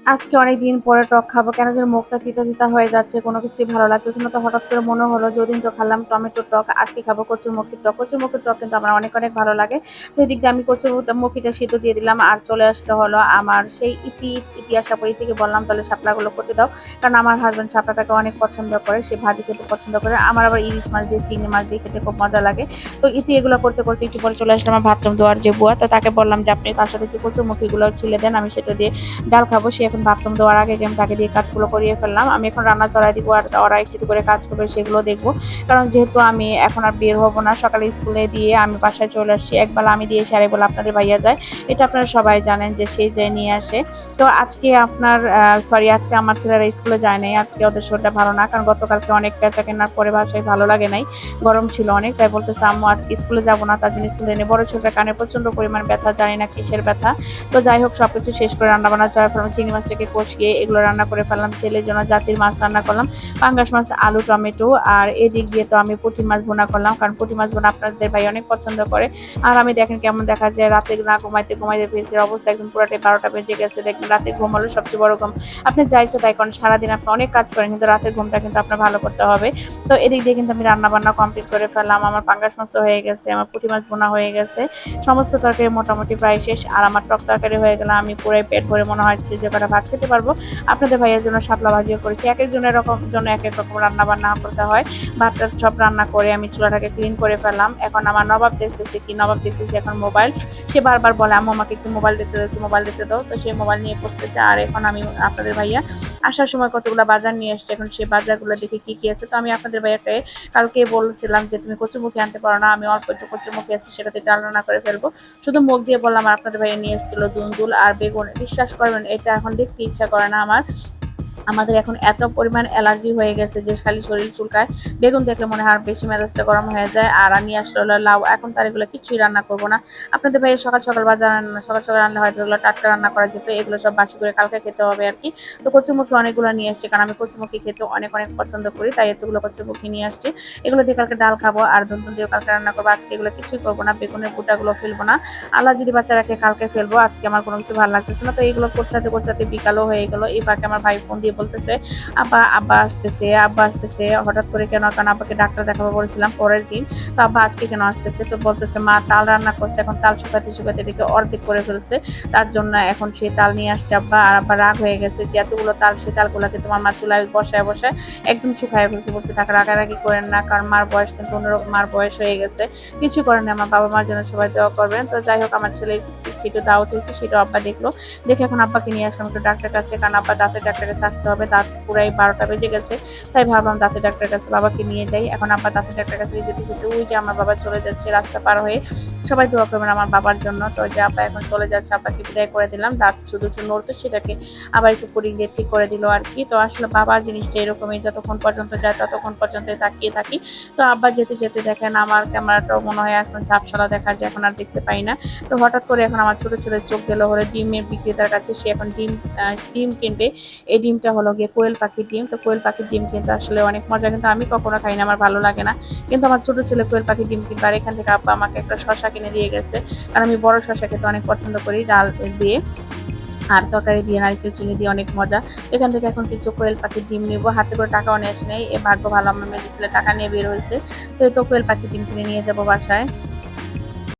আজকে অনেকদিন পরে টক খাবো, কেন যেন মুখটা তিতা তিতা হয়ে যাচ্ছে, কোনো কিছুই ভালো লাগতেছে না। তো হঠাৎ করে মনে হলো যে ওদিন তো খেলাম টমেটোর টক, আজকে খাবো কচুরমুখির টক। কচুরমুখির টক কিন্তু আমার অনেক অনেক ভালো লাগে। তো এদিক দিয়ে আমি কচুরমুখিটা সিদ্ধ দিয়ে দিলাম, আর চলে আসলো হলো আমার সেই ইতিহাসাপুরি থেকে বললাম তাহলে শাপলাগুলো কেটে দাও, কারণ আমার হাজব্যান্ড শাপলাটাকে অনেক পছন্দ করে, সে ভাজি খেতে পছন্দ করে। আমার আবার ইলিশ মাছ দিয়ে চিংড়ি মাছ দিয়ে খেতে খুব মজা লাগে। তো এগুলো করতে করতে একটু পরে চলে আসলাম আমার ভাতরুম দেওয়ার যে বুয়া, তো তাকে বললাম যে আপনি তার সাথে যে কচুরমুখিগুলো ছিলে দেন, আমি সেটা দিয়ে ডাল খাবো। সে এখন বাথরুম দেওয়ার আগে আমি তাকে দিয়ে কাজগুলো করিয়ে ফেললাম। আমি এখন রান্না চড়াই দিব, আর ওরা একটু একটু করে কাজ করবে সেগুলো দেখবো। কারণ যেহেতু আমি এখন আর বের হবো না, সকালে স্কুলে দিয়ে আমি বাসায় চলে আসছি, একবেলা আমি দিয়েছি আর একবেলা আপনাদের ভাইয়া যায়। এটা আপনারা সবাই জানেন যে সেই যায় নিয়ে আসে। তো আজকে আজকে আমার ছেলেরা স্কুলে যায় নাই, আজকে ওদের শরীরটা ভালো না, কারণ গতকালকে অনেক বেচা কেনার পরে বাসায় ভালো লাগে নাই, গরম ছিল অনেক, তাই বলতেছে আম্মু আজকে স্কুলে যাবো না। তার জন্য স্কুলে এনে বড় ছেলেটার কানে প্রচন্ড পরিমাণ ব্যথা, জানি না কিসের ব্যথা। তো যাই হোক, সবকিছু শেষ করে রান্না বান্না চড়াই ফেললাম, চিংড়ি মাছটাকে কষিয়ে এগুলো রান্না করে ফেললাম। ছেলের জন্য জাতির মাছ রান্না করলাম, পাঙ্গাস মাছ, আলু, টমেটো। আর এদিক দিয়ে তো আমি পুঁটি মাছ ভুনা করলাম, কারণ পুঁটি মাছ ভুনা আপনাদের ভাই অনেক পছন্দ করে। আর আমি দেখেন কেমন দেখা যায়, রাতে না ঘুমাইতে ঘুমাইতে ফেসের অবস্থা একদম পুরাটাই 12টা বেজে গেছে। দেখবেন রাতে ঘুম হলো সবচেয়ে বড় ঘুম। আপনি যা ইচ্ছা তাই করেন, সারাদিন আপনি অনেক কাজ করেন, কিন্তু রাতের ঘুমটা কিন্তু আপনার ভালো করতে হবে। তো এদিক দিয়ে কিন্তু আমি রান্না বান্না কমপ্লিট করে ফেললাম, আমার পাঙ্গাস মাছও হয়ে গেছে, আমার পুঁটি মাছ ভুনা হয়ে গেছে, সমস্ত তরকারি মোটামুটি প্রায় শেষ। আর আমার টক তরকারি হয়ে গেল, আমি পুরাই পেট ভরে মনে হচ্ছে যে কটা ভাত খেতে পারবো। আপনাদের ভাইয়ের জন্য শাপলা ভাজিও করেছি, এক একজনের জন্য এক এক রকম রান্না বান্না করতে হয়। ভাতটা সব রান্না করে আমি চুলাটাকে ক্লিন করে ফেললাম। এখন আমার নবাব দেখতেছি এখন মোবাইল। সে বারবার বলে আম্মু আমাকে একটু মোবাইল দেখতে দাও, একটু মোবাইল দেখতে দাও। তো সে মোবাইল নিয়ে বসতেছে, আর এখন আমি আপনাদের ভাইয়া আসার সময় কতগুলো বাজার নিয়ে এসছে, এখন সেই বাজারগুলো দেখে কি কি আছে। তো আমি আপনাদের ভাইয়াকে কালকে বলছিলাম যে তুমি কচুরমুখী আনতে পারো না, আমি অল্প একটু কচুরমুখী আছে সেটাতে ডাল রান্না করে ফেলবো। শুধু মুখ দিয়ে বললাম, আর আপনাদের ভাইয়া নিয়ে এসেছিল দুন্দুল আর বেগুন। বিশ্বাস করবেন এটা এখন দেখতে ইচ্ছা করে না আমার। আমাদের এখন এত পরিমাণ অ্যালার্জি হয়ে গেছে যে খালি শরীর চুলকায়, বেগুন দেখলে মনে হয় আর বেশি মেজাজটা গরম হয়ে যায়। আর আমি আসলে হলো লাউ, এখন তার এগুলো কিছুই রান্না করবো না। আপনাদের ভাই সকাল সকাল বাজার সকাল সকাল রান্না হয়তো এগুলো টাটকা রান্না করা যেত, এগুলো সব বাসি করে কালকে খেতে হবে আর কি। তো কচুরমুখী অনেকগুলো নিয়ে আসছে, কারণ আমি কচুরমুখী খেতে অনেক অনেক পছন্দ করি, তাই এতগুলো কচুরমুখী নিয়ে আসছে। এগুলো দিয়ে কালকে ডাল খাবো, আর দুন্দুল দিয়েও কালকে রান্না করবো। আজকে এগুলো কিছুই করবো না, বেগুনের বুটাগুলো ফেলবো না, আল্লাহ যদি বাচ্চা রাখে কালকে ফেলবো। আজকে আমার কোনো কিছু ভালো লাগতেছে না। তো এইগুলো করতে করতে বিকালও হয়ে গেল। এই ফাঁকে আমার ভাই ফোন দিয়ে বলতেছে আব্বা আসতেছে হঠাৎ করে কেন, কারণ আব্বাকে ডাক্তার দেখাবো বলেছিলাম পরের দিন। তো আব্বা আজকে কেন আসতেছে, তো বলতেছে মা তাল রান্না করছে, এখন তাল শুকাতে শুকাতে এটাকে অর্ধেক করে ফেলছে, তার জন্য এখন সে তাল নিয়ে আসছে আব্বা। আর আব্বা রাগ হয়ে গেছে যে এতগুলো তাল, সেই তালগুলোকে তোমার মা চুলায় বসায় বসায় একদম শুকায় ফেলছে। বলছে তাকে রাগারাগি করেন না, কারণ মার বয়স কিন্তু অন্যরকম, মার বয়স হয়ে গেছে, কিছু করেন না। আমার বাবা মার জন্য সবাই দোয়া করবেন। তো যাই হোক, আমার ছেলের একটু দাওয়াত হয়েছে, সেটাও আব্বা দেখলো। দেখে এখন আব্বাকে নিয়ে আসলাম একটু ডাক্তার কাছে, কারণ আব্বা দাঁতের ডাক্তার কাছে আসতে হবে, দাঁত পুরাই 12টা বেজে গেছে। তাই ভাবলাম দাঁতের ডাক্তার কাছে বাবাকে নিয়ে যাই। এখন আব্বা দাঁতের ডাক্তার কাছে যেতে যেতে ওই যে আমার বাবা চলে যাচ্ছে রাস্তা পার হয়ে। সবাই দোয়া করবেন আমার বাবার জন্য। তো যে আব্বা এখন চলে যাচ্ছে, আব্বাকে বিদায় করে দিলাম। দাঁত শুধু একটু নড়তো, সেটাকে আবার একটু পুডিং দিয়ে ঠিক করে দিল আর কি। তো আসলে বাবা জিনিসটা এরকমই, যতক্ষণ পর্যন্ত যায় ততক্ষণ পর্যন্ত তাকিয়ে থাকি। তো আব্বা যেতে যেতে দেখেন আমার ক্যামেরাটাও মনে হয় এখন ঝাপসালা দেখা যায়, এখন আর দেখতে পাই না। তো হঠাৎ করে এখন আমার ছোট ছেলের চোখ গেল হলো ডিমের বিক্রেতার কাছে, সে এখন ডিম কিনবে। এই ডিমটা হলো গিয়ে কোয়েল পাখির ডিম। তো কোয়েল পাখির ডিম কিন্তু আসলে অনেক মজা, কিন্তু আমি কখনো খাই না, আমার ভালো লাগে না। কিন্তু আমার ছোট ছেলে কোয়েল পাখির ডিম কিনবে, আর এখান থেকে আব্বা আমাকে একটা শশা কিনে দিয়ে গেছে, কারণ আমি বড় শশা খেতে অনেক পছন্দ করি, ডাল দিয়ে আর তরকারি দিয়ে, নারকেল চিনি দিয়ে অনেক মজা। এখান থেকে এখন কিছু কোয়েল পাখির ডিম নেবো, হাতে করে টাকাও নিয়ে আসি নাই, এ ভাগ্য ভালো আমার মেয়ে ছেলে টাকা নিয়ে বের হয়েছে। তো এই তো কোয়েল পাখির ডিম কিনে নিয়ে যাবো বাসায়।